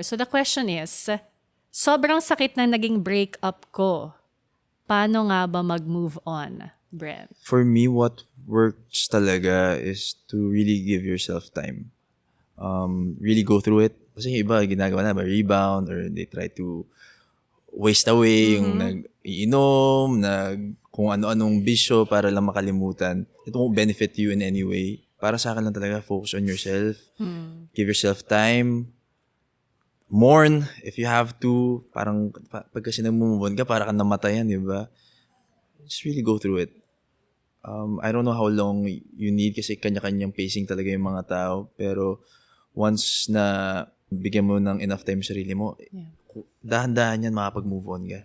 So the question is, sobrang sakit na naging breakup ko. Paano nga ba mag-move on, Brent? For me, what works talaga is to really give yourself time. Really go through it. Kasi yung iba, ginagawa na ba, rebound, or they try to waste away, yung nag-iinom, kung ano-anong bisyo para lang makalimutan. It won't benefit you in any way. Para sa akin lang talaga, focus on yourself. Give yourself time. Mourn if you have to. Parang pag kasi nag-move on ka, para kang namatayan, di ba? Just really go through it. I don't know how long you need kasi kanya-kanyang pacing talaga yung mga tao. Pero once na bigyan mo ng enough time sa sarili mo, dahan-dahan yan makapag-move on ka.